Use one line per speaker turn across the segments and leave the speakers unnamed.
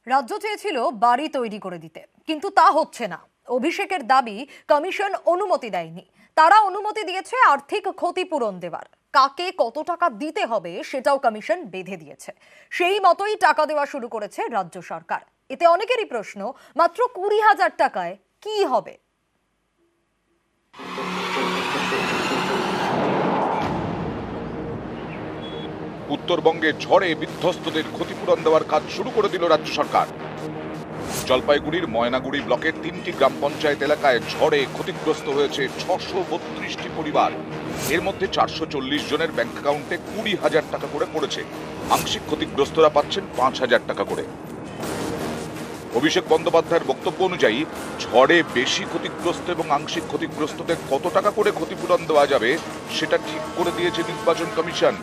রাজ্য চেয়েছিল বাড়ি তৈরি করে দিতে, কিন্তু তা হচ্ছে না। অভিষেকের দাবি কমিশন অনুমতি দেয়নি। তারা অনুমতি দিয়েছে আর্থিক ক্ষতিপূরণ দেওয়ার। কাকে কত টাকা দিতে হবে সেটাও কমিশন বেঁধে দিয়েছে। সেই মতোই টাকা দেওয়া শুরু করেছে রাজ্য সরকার। এতে অনেকেরই প্রশ্ন, মাত্র 20,000 টাকায় কি হবে?
উত্তরবঙ্গে ঝড়ে বিধ্বস্তদের ক্ষতিপূরণ দেওয়ার কাজ শুরু করে দিল রাজ্য সরকার। জলপাইগুড়ির ময়নাগুড়ি ব্লকের 3টি গ্রাম পঞ্চায়েত এলাকায় ঝড়ে ক্ষতিগ্রস্ত হয়েছে 632টি পরিবার। এর মধ্যে 440 জনের ব্যাংক অ্যাকাউন্টে 20,000 টাকা করে পড়েছে। আংশিক ক্ষতিগ্রস্তরা পাচ্ছেন 5,000 টাকা করে। অভিষেক বন্দ্যোপাধ্যায়ের বক্তব্য অনুযায়ী ঝড়ে বেশি ক্ষতিগ্রস্ত এবং আংশিক ক্ষতিগ্রস্তদের কত টাকা করে ক্ষতিপূরণ দেওয়া যাবে সেটা ঠিক করে দিয়েছে নির্বাচন কমিশন।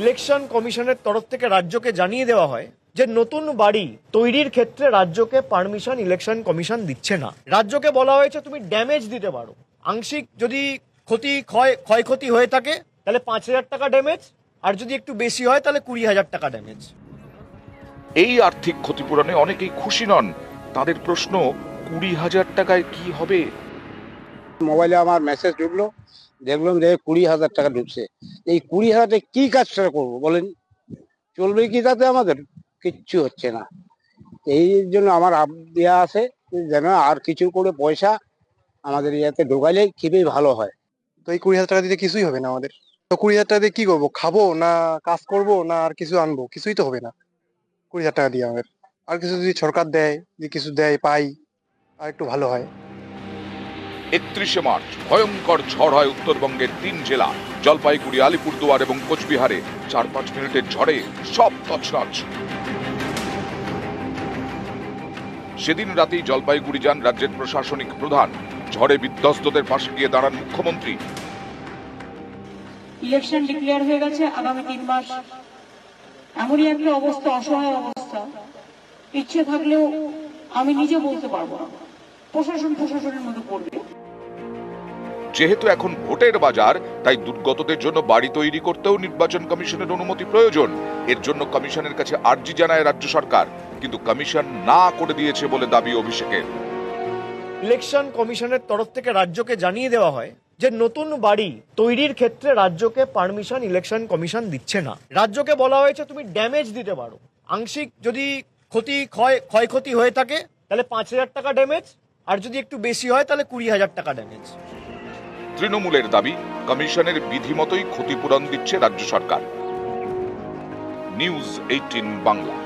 ইলেকশন কমিশনের তরফ থেকে রাজ্যকে জানিয়ে দেওয়া হয় যে নতুন বাড়ি তৈরির ক্ষেত্রে রাজ্যকে পারমিশন ইলেকশন কমিশন দিচ্ছে না। রাজ্যকে বলা হয়েছে তুমি ড্যামেজ দিতে পারো, আংশিক যদি ক্ষয়ক্ষতি হয়ে থাকে তাহলে 5,000 টাকা ড্যামেজ, আর যদি একটু বেশি হয় তাহলে 20,000 টাকা ড্যামেজ।
এই আর্থিক ক্ষতিপূরণে অনেকেই খুশি নন। তাদের প্রশ্ন, 20,000 টাকায় কি হবে?
মোবাইলে আমার মেসেজ ঢুকলো, দেখলাম যে 20,000 টাকা ঢুকছে। এই 20,000 কি কাজটা করবো বলেন? চলবে কি তাতে? আমাদের কিচ্ছু হচ্ছে না। এই জন্য আমার দেওয়া আছে যেন আর কিছু করে পয়সা আমাদের ইয়াতে ঢোকাইলে খুবই ভালো হয়।
তো এই 20,000 টাকা দিতে কিছুই হবে না আমাদের। তো 20,000 টাকা দিয়ে কি করবো? খাবো না কাজ করবো না আর কিছু আনবো? কিছুই তো হবে না 20,000 টাকা দিয়ে আমাদের। আর কিছু যদি সরকার দেয়, যে কিছু দেয় পাই, আর একটু ভালো হয়।
31শে মার্চ ভয়ঙ্কর ঝড় হয় উত্তরবঙ্গের 3 জেলা জলপাইগুড়ি, আলিপুরদুয়ার এবং কোচবিহারে। 4-5 মিনিটের ঝড়ে সব তছনছ। সেদিন রাতেই জলপাইগুড়ি যান রাজ্যের প্রশাসনিক প্রধান। ঝড়ে বিধ্বস্তদের পাশে গিয়ে দাঁড়ান মুখ্যমন্ত্রী।
ইলেকশন ডিক্লেয়ার হয়ে গেছে আগামী 3 মাস। এমনই একটা অবস্থা, অসহায় অবস্থা। ইচ্ছে থাকলেও আমি নিজে বলতে পারবো না, প্রশাসনের মধ্যে পড়বে।
যেহেতু এখন ভোটের বাজার, তাই দুর্গতদের জন্য বাড়ি তৈরি করতেও নির্বাচন কমিশনের অনুমতি প্রয়োজন। এর জন্য কমিশনের কাছে আর্জি জানায় রাজ্য সরকার, কিন্তু কমিশন না করে দিয়েছে বলে দাবি অভিষেকের।
ইলেকশন কমিশনের তরফ থেকে রাজ্যকে জানিয়ে দেওয়া হয় যে নতুন বাড়ি তৈরির ক্ষেত্রে রাজ্যকে পারমিশন ইলেকশন কমিশন দিচ্ছে না। রাজ্যকে বলা হয়েছে তুমি ড্যামেজ দিতে পারো, আংশিক যদি ক্ষয়ক্ষতি হয়ে থাকে তাহলে 5,000 টাকা ড্যামেজ, আর যদি একটু বেশি হয় তাহলে 20,000 টাকা ড্যামেজ।
তৃণমূলের দাবি, কমিশনের বিধি মতোই ক্ষতিপূরণ দিচ্ছে রাজ্য সরকার। নিউজ 18 বাংলা।